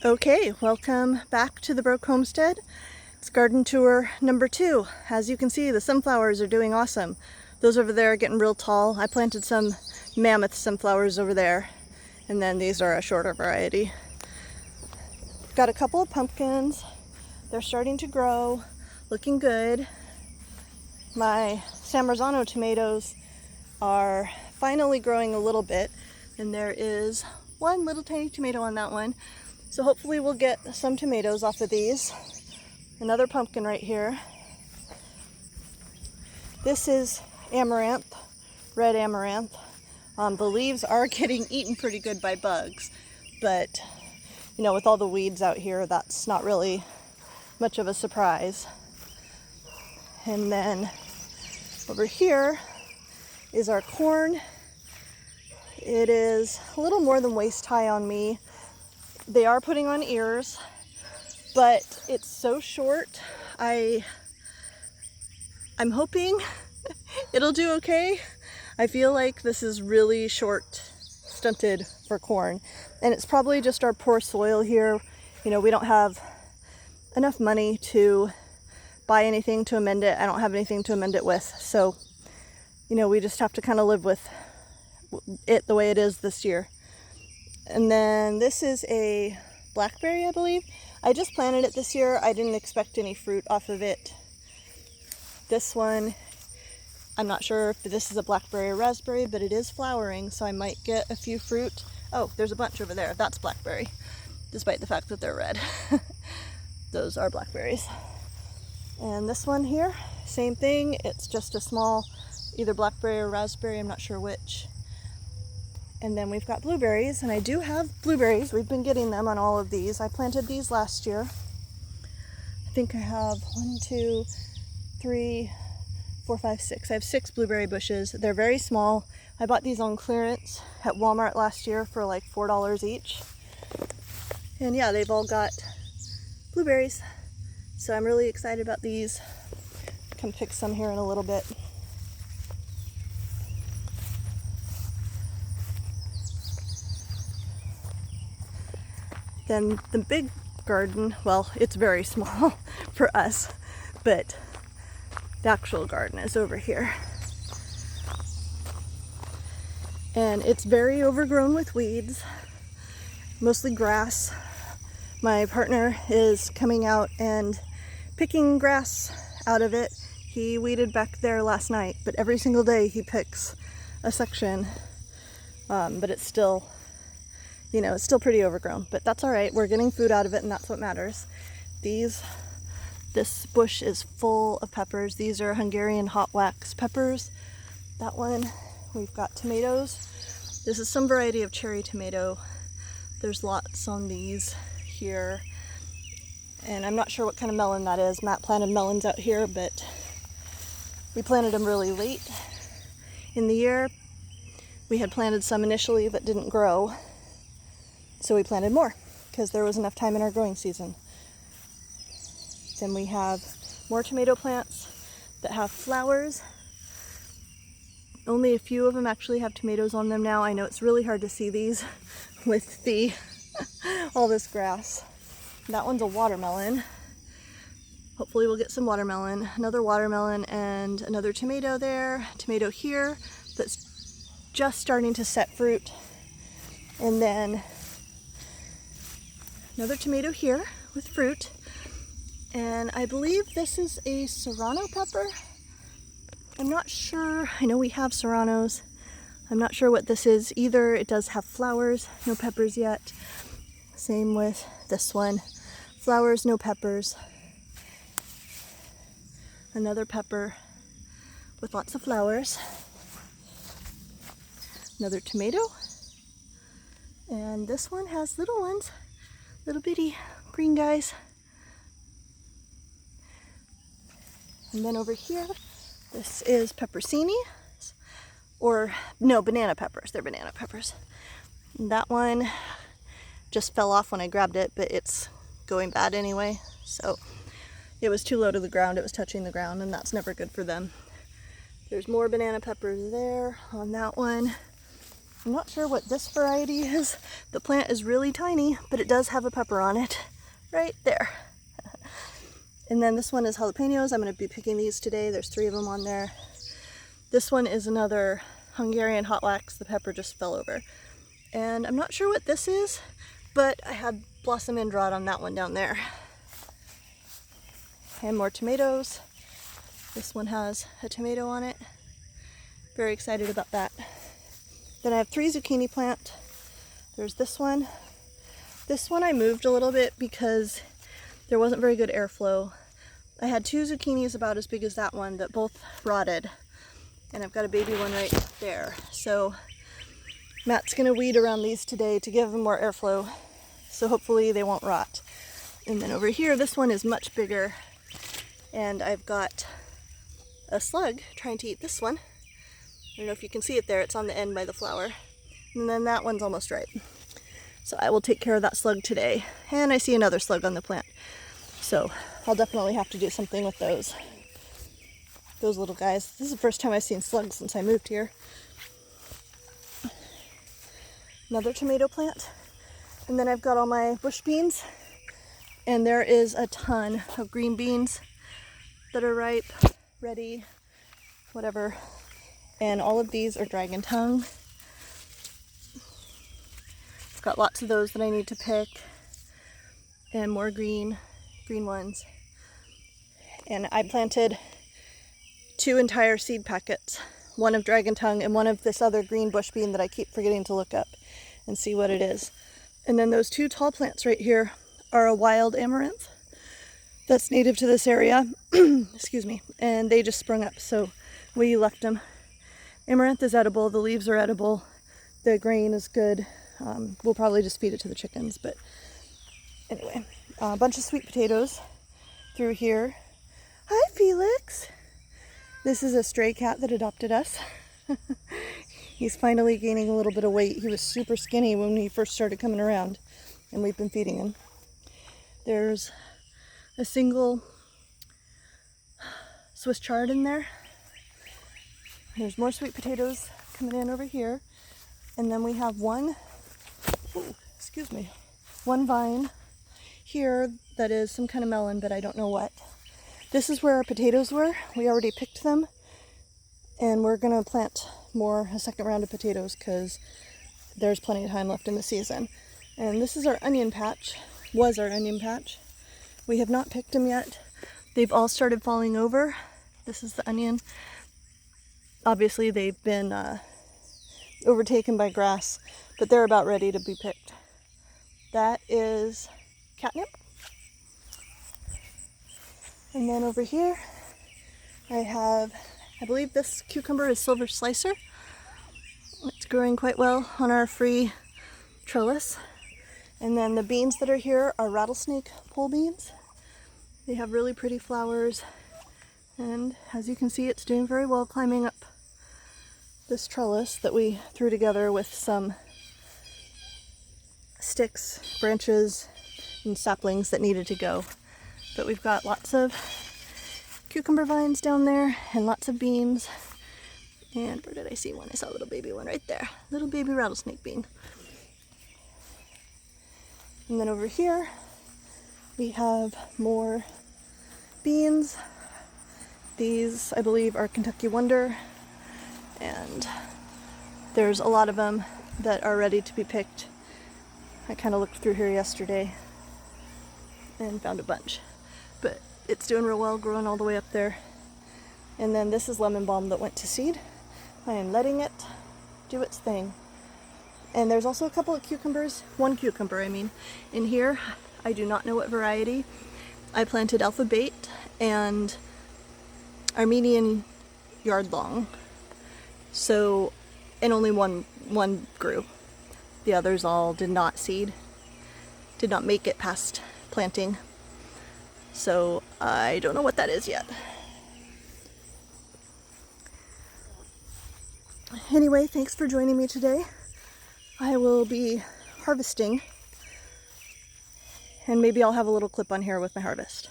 Okay, welcome back to the Broke Homestead. It's garden tour number 2. As you can see, the sunflowers are doing awesome. Those over there are getting real tall. I planted some mammoth sunflowers over there, and then these are a shorter variety. Got a couple of pumpkins. They're starting to grow, looking good. My San Marzano tomatoes are finally growing a little bit, and there is one little tiny tomato on that one. So hopefully we'll get some tomatoes off of these. Another pumpkin right here. This is amaranth, red amaranth. The leaves are getting eaten pretty good by bugs, but you know, with all the weeds out here, that's not really much of a surprise. And then over here is our corn. It is a little more than waist high on me. They are putting on ears, but it's so short. I'm hoping it'll do okay. I feel like this is really short, stunted for corn, and it's probably just our poor soil here. You know, we don't have enough money to buy anything to amend it. I don't have anything to amend it with, so you know, we just have to kind of live with it the way it is this year. And then this is a blackberry, I believe. I just planted it this year. I didn't expect any fruit off of it. This one, I'm not sure if this is a blackberry or raspberry, but it is flowering, so I might get a few fruit. Oh, there's a bunch over there. That's blackberry, despite the fact that they're red. Those are blackberries. And this one here, same thing. It's just a small, either blackberry or raspberry, I'm not sure which. And then we've got blueberries, and I do have blueberries. We've been getting them on all of these. I planted these last year. I think I have 1, 2, 3, 4, 5, 6. I have 6 blueberry bushes. They're very small. I bought these on clearance at Walmart last year for like $4 each. And yeah, they've all got blueberries. So I'm really excited about these. Come pick some here in a little bit. Then the big garden, well, it's very small for us, but the actual garden is over here. And it's very overgrown with weeds, mostly grass. My partner is coming out and picking grass out of it. He weeded back there last night, but every single day he picks a section, but it's still, you know, it's still pretty overgrown, but that's all right. We're getting food out of it, and that's what matters. This bush is full of peppers. These are Hungarian hot wax peppers. That one, we've got tomatoes. This is some variety of cherry tomato. There's lots on these here. And I'm not sure what kind of melon that is. Matt planted melons out here, but we planted them really late in the year. We had planted some initially that didn't grow, so we planted more because there was enough time in our growing season. Then we have more tomato plants that have flowers. Only a few of them actually have tomatoes on them now. I know it's really hard to see these with the all this grass. That one's a watermelon. Hopefully we'll get some watermelon. Another watermelon and another tomato there. Tomato here that's just starting to set fruit. And then another tomato here with fruit. And I believe this is a serrano pepper. I'm not sure. I know we have serranos. I'm not sure what this is either. It does have flowers, no peppers yet. Same with this one. Flowers, no peppers. Another pepper with lots of flowers. Another tomato. And this one has little ones, little bitty green guys. And then over here, this is pepperoncini, or no, banana peppers. They're banana peppers. And that one just fell off when I grabbed it, but it's going bad anyway. So it was too low to the ground. It was touching the ground, and that's never good for them. There's more banana peppers there on that one. I'm not sure what this variety is. The plant is really tiny, but it does have a pepper on it right there. And then this one is jalapenos. I'm going to be picking these today. There's 3 of them on there. This one is another Hungarian hot wax. The pepper just fell over. And I'm not sure what this is, but I had blossom end rot on that one down there. And more tomatoes. This one has a tomato on it. Very excited about that. Then I have 3 zucchini plant. There's this one. This one I moved a little bit because there wasn't very good airflow. I had 2 zucchinis about as big as that one that both rotted. And I've got a baby one right there. So Matt's gonna weed around these today to give them more airflow. So hopefully they won't rot. And then over here, this one is much bigger. And I've got a slug trying to eat this one. I don't know if you can see it there, it's on the end by the flower. And then that one's almost ripe. So I will take care of that slug today. And I see another slug on the plant. So I'll definitely have to do something with those. Those little guys. This is the first time I've seen slugs since I moved here. Another tomato plant. And then I've got all my bush beans. And there is a ton of green beans that are ripe, ready, whatever. And all of these are dragon tongue. I've got lots of those that I need to pick. And more green ones. And I planted 2 entire seed packets. One of dragon tongue and one of this other green bush bean that I keep forgetting to look up and see what it is. And then those 2 tall plants right here are a wild amaranth that's native to this area. Excuse me. And they just sprung up, so we left them. Amaranth is edible, the leaves are edible, the grain is good. We'll probably just feed it to the chickens, but anyway. A bunch of sweet potatoes through here. Hi, Felix. This is a stray cat that adopted us. He's finally gaining a little bit of weight. He was super skinny when he first started coming around, and we've been feeding him. There's a single Swiss chard in there. There's more sweet potatoes coming in over here. And then we have one vine here that is some kind of melon, but I don't know what. This is where our potatoes were. We already picked them. And we're gonna plant a second round of potatoes because there's plenty of time left in the season. And this is our onion patch, was our onion patch. We have not picked them yet. They've all started falling over. This is the onion. Obviously they've been overtaken by grass, but they're about ready to be picked. That is catnip. And then over here I believe this cucumber is silver slicer. It's growing quite well on our free trellis. And then the beans that are here are rattlesnake pole beans. They have really pretty flowers. And as you can see, it's doing very well climbing up this trellis that we threw together with some sticks, branches, and saplings that needed to go. But we've got lots of cucumber vines down there and lots of beans. And where did I see one? I saw a little baby one right there. Little baby rattlesnake bean. And then over here, we have more beans. These, I believe, are Kentucky Wonder, and there's a lot of them that are ready to be picked. I kind of looked through here yesterday and found a bunch, but it's doing real well, growing all the way up there. And then this is lemon balm that went to seed. I am letting it do its thing. And there's also a couple of cucumbers, one cucumber I mean, in here. I do not know what variety. I planted alpha bait and Armenian yard long. So, and only one grew. The others all did not seed, did not make it past planting. So I don't know what that is yet. Anyway, thanks for joining me today. I will be harvesting, and maybe I'll have a little clip on here with my harvest.